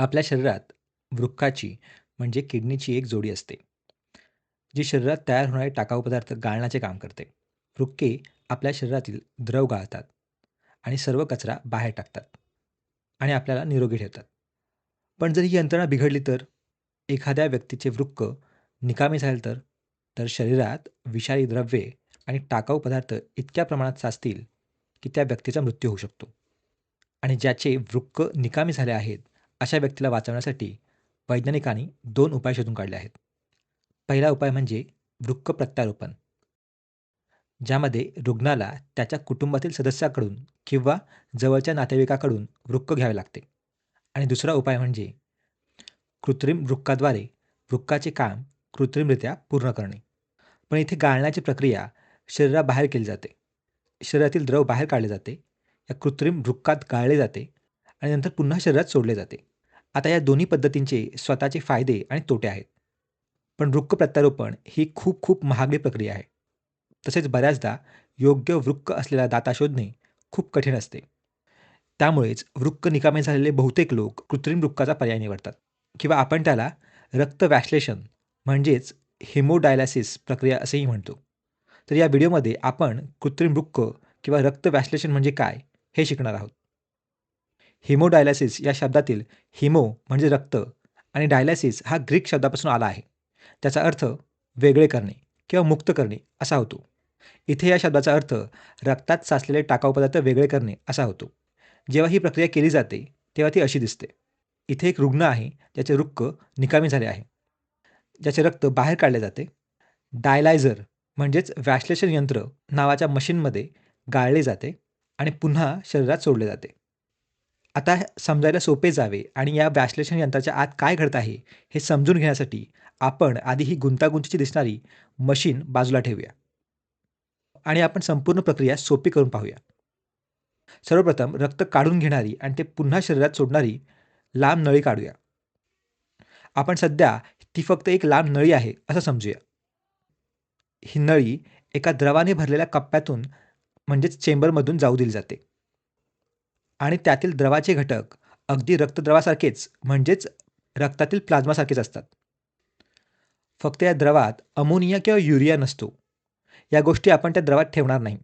आपल्या शरीरात वृक्काची म्हणजे किडनीची एक जोडी असते, जी शरीरात तयार होणारे टाकाऊ पदार्थ गाळण्याचे काम करते. वृक्के आपल्या शरीरातील द्रव गाळतात आणि सर्व कचरा बाहेर टाकतात आणि आपल्याला निरोगी ठेवतात. पण जर ही यंत्रणा बिघडली तर एखाद्या व्यक्तीचे वृक्क निकामी झाले तर शरीरात विषारी द्रव्ये आणि टाकाऊ पदार्थ इतक्या प्रमाणात साचतील की त्या व्यक्तीचा मृत्यू होऊ शकतो. आणि ज्याचे वृक्क निकामी झाले आहेत, अशा व्यक्तीला वाचवण्यासाठी वैज्ञानिकांनी 2 उपाय शोधून काढले आहेत. पहिला उपाय म्हणजे वृक्क प्रत्यारोपण, ज्यामध्ये रुग्णाला त्याच्या कुटुंबातील सदस्याकडून किंवा जवळच्या नातेवाईकाकडून वृक्क घ्यावे लागते. आणि दुसरा उपाय म्हणजे कृत्रिम वृक्काद्वारे वृक्काचे काम कृत्रिमरित्या पूर्ण करणे. पण इथे गाळण्याची प्रक्रिया शरीराबाहेर केली जाते. शरीरातील द्रव बाहेर काढले जाते. या कृत्रिम वृक्कात गाळले जाते आणि नंतर पुन्हा शरीरात सोडले जाते. आता या दोन्ही पद्धतींचे स्वतःचे फायदे आणि तोटे आहेत. पण वृक्क प्रत्यारोपण ही खूप खूप महागडी प्रक्रिया आहे. तसेच बऱ्याचदा योग्य वृक्क असलेला दाता शोधणे खूप कठीण असते. त्यामुळेच वृक्क निकामी झालेले बहुतेक लोक कृत्रिम वृक्काचा पर्याय निवडतात किंवा आपण त्याला रक्तवॅश्लेषण म्हणजेच हेमोडायलिसिस प्रक्रिया असेही म्हणतो. तर या व्हिडिओमध्ये आपण कृत्रिम वृक्क किंवा रक्तवॅश्लेषण म्हणजे काय हे शिकणार आहोत. हेमोडायलिसिस या शब्दातील हिमो म्हणजे रक्त आणि डायलिसिस हा ग्रीक शब्दापासून आला आहे. त्याचा अर्थ वेगळे करणे किंवा मुक्त करणे असा होतो. इथे या शब्दाचा अर्थ रक्तात साचलेले टाकाऊ पदार्थ वेगळे करणे असा होतो. जेव्हा ही प्रक्रिया केली जाते तेव्हा ती अशी दिसते. इथे एक रुग्ण आहे ज्याचे वृक्क निकामी झाले आहे. ज्याचे रक्त बाहेर काढले जाते. डायलायझर म्हणजेच व्याश्लेषण यंत्र नावाच्या मशीनमध्ये गाळले जाते आणि पुन्हा शरीरात सोडले जाते. आता समजायला सोपे जावे आणि या व्याश्लेषण यंत्राच्या आत काय घडत आहे हे समजून घेण्यासाठी आपण आधी ही गुंतागुंतीची दिसणारी मशीन बाजूला ठेवूया आणि आपण संपूर्ण प्रक्रिया सोपी करून पाहूया. सर्वप्रथम रक्त काढून घेणारी आणि ते पुन्हा शरीरात सोडणारी लांब नळी काढूया. आपण सध्या ती फक्त एक लांब नळी आहे असं समजूया. ही नळी एका द्रवाने भरलेल्या कप्प्यातून म्हणजेच चेंबरमधून जाऊ दिली जाते आणि त्यातील द्रवाचे घटक अगदी रक्तद्रवासारखेच म्हणजेच रक्तातील प्लाझ्मासारखेच असतात. फक्त या द्रवात अमोनिया किंवा युरिया नसतो. या गोष्टी आपण त्या द्रवात ठेवणार नाही.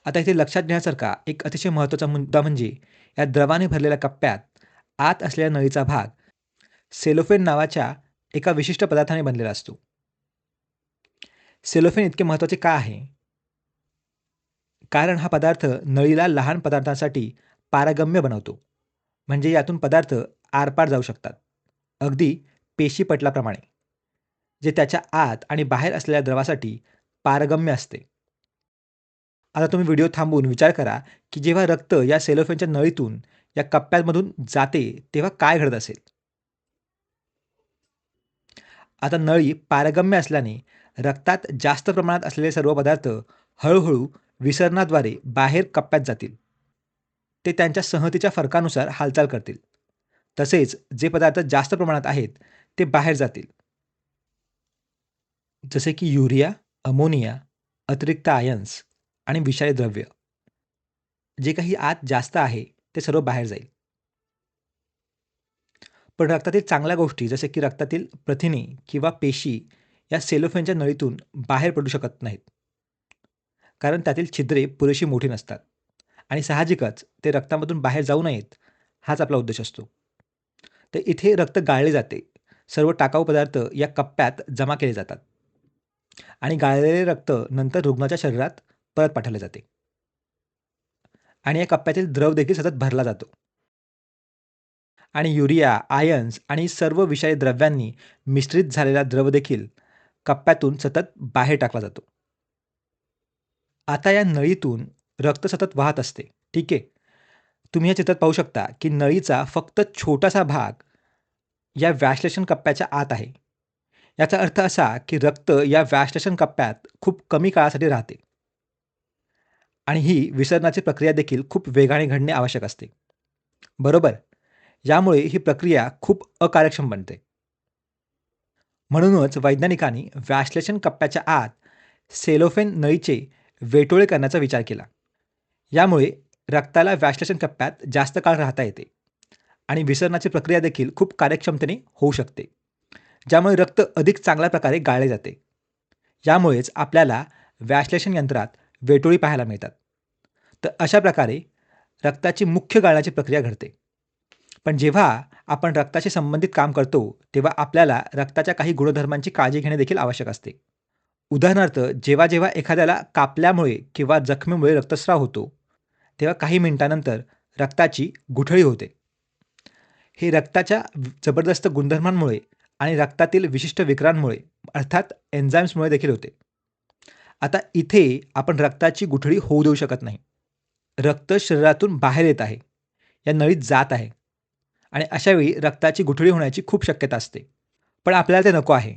आता इथे लक्षात घेण्यासारखा एक अतिशय महत्त्वाचा मुद्दा म्हणजे या द्रवाने भरलेल्या कप्प्यात आत असलेल्या नळीचा भाग सेलोफेन नावाच्या एका विशिष्ट पदार्थाने बनलेला असतो. सेलोफेन इतके महत्त्वाचे का आहे? कारण हा पदार्थ नळीला लहान पदार्थांसाठी पारगम्य बनवतो. म्हणजे यातून पदार्थ आरपार जाऊ शकतात. अगदी पेशीपटलाप्रमाणे, जे त्याच्या आत आणि बाहेर असलेल्या द्रवासाठी पारगम्य असते. आता तुम्ही व्हिडिओ थांबवून विचार करा, की जेव्हा रक्त या सेलोफेनच्या नळीतून या कप्प्यामधून जाते, तेव्हा काय घडत असेल? आता नळी पारगम्य असल्याने रक्तात जास्त प्रमाणात असलेले सर्व पदार्थ हळूहळू विसरणाद्वारे बाहेर कप्प्यात जातील. ते त्यांच्या संहतीच्या फरकानुसार हालचाल करतील. तसेच जे पदार्थ जास्त प्रमाणात आहेत, ते बाहेर जातील. जसे की युरिया, अमोनिया, अतिरिक्त आयन्स आणि विषारी द्रव्य. जे काही आत जास्त आहे, ते सर्व बाहेर जाईल. पण रक्तातील चांगल्या गोष्टी जसे की रक्तातील प्रथिने किंवा पेशी या सेलोफेनच्या नळीतून बाहेर पडू शकत नाहीत. कारण त्यातील छिद्रे पुरेशी मोठी नसतात आणि साहजिकच ते रक्तामधून बाहेर जाऊ नयेत हाच आपला उद्देश असतो. तर इथे रक्त गाळले जाते. सर्व टाकाऊ पदार्थ या कप्प्यात जमा केले जातात आणि गाळलेले रक्त नंतर रुग्णाच्या शरीरात परत पाठवले जाते आणि या कप्प्यातील द्रव देखील सतत भरला जातो आणि युरिया, आयन्स आणि सर्व विषारी द्रव्यांनी मिश्रित झालेला द्रव देखील कप्प्यातून सतत बाहेर टाकला जातो. आता या नळीतून रक्त सतत वाहत असते. ठीक आहे. तुम्ही या चित्रात पाहू शकता, की नळीचा फक्त छोटासा भाग या व्याश्लेषण कप्प्याच्या आत आहे. याचा अर्थ असा, की रक्त या व्याश्लेषण कप्प्यात खूप कमी काळासाठी राहते आणि ही विसरणाची प्रक्रिया देखील खूप वेगाने घडणे आवश्यक असते. बरोबर? यामुळे ही प्रक्रिया खूप अकार्यक्षम बनते. म्हणूनच वैज्ञानिकांनी व्याश्लेषण कप्प्याच्या आत सेलोफेन नळीचे वेटोळे करण्याचा विचार केला. यामुळे रक्ताला व्याश्लेषण कप्प्यात जास्त काळ राहता येते आणि विसरणाची प्रक्रिया देखील खूप कार्यक्षमतेने होऊ शकते, ज्यामुळे रक्त अधिक चांगल्या प्रकारे गाळले जाते. यामुळेच आपल्याला व्याश्लेषण यंत्रात वेटोळी पाहायला मिळतात. तर अशा प्रकारे रक्ताची मुख्य गाळण्याची प्रक्रिया घडते. पण जेव्हा आपण रक्ताशी संबंधित काम करतो, तेव्हा आपल्याला रक्ताच्या काही गुणधर्मांची काळजी घेणे देखील आवश्यक असते. उदाहरणार्थ, जेव्हा एखाद्याला कापल्यामुळे किंवा जखमेमुळे रक्तस्राव होतो, तेव्हा काही मिनिटांनंतर रक्ताची गुठळी होते. हे रक्ताच्या जबरदस्त गुणधर्मांमुळे आणि रक्तातील विशिष्ट विकारांमुळे अर्थात एन्झाईम्समुळे देखील होते. आता इथे आपण रक्ताची गुठळी होऊ देऊ शकत नाही. रक्त शरीरातून बाहेर येत आहे, या नळीत जात आहे आणि अशावेळी रक्ताची गुठळी होण्याची खूप शक्यता असते. पण आपल्याला ते नको आहे.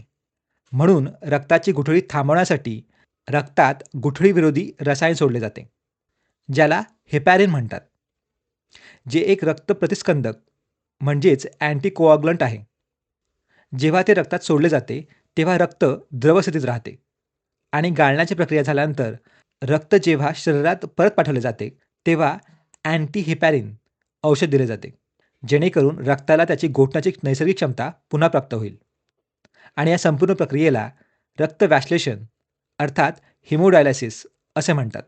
म्हणून रक्ताची गुठळी थांबवण्यासाठी रक्तात गुठळीविरोधी रसायन सोडले जाते, ज्याला हेपॅरिन म्हणतात, जे एक रक्त प्रतिस्कंदक म्हणजेच अँटीकोआग्लंट आहे. जेव्हा ते रक्तात सोडले जाते, तेव्हा रक्त द्रव स्थितीत राहते आणि गाळण्याची प्रक्रिया झाल्यानंतर रक्त जेव्हा शरीरात परत पाठवले जाते, तेव्हा अँटीहेपॅरिन औषध दिले जाते, जेणेकरून रक्ताला त्याची गोठण्याची नैसर्गिक क्षमता पुन्हा प्राप्त होईल. आणि या संपूर्ण प्रक्रियेला रक्तव्याश्लेषण अर्थात हिमोडायलिसिस असे म्हणतात.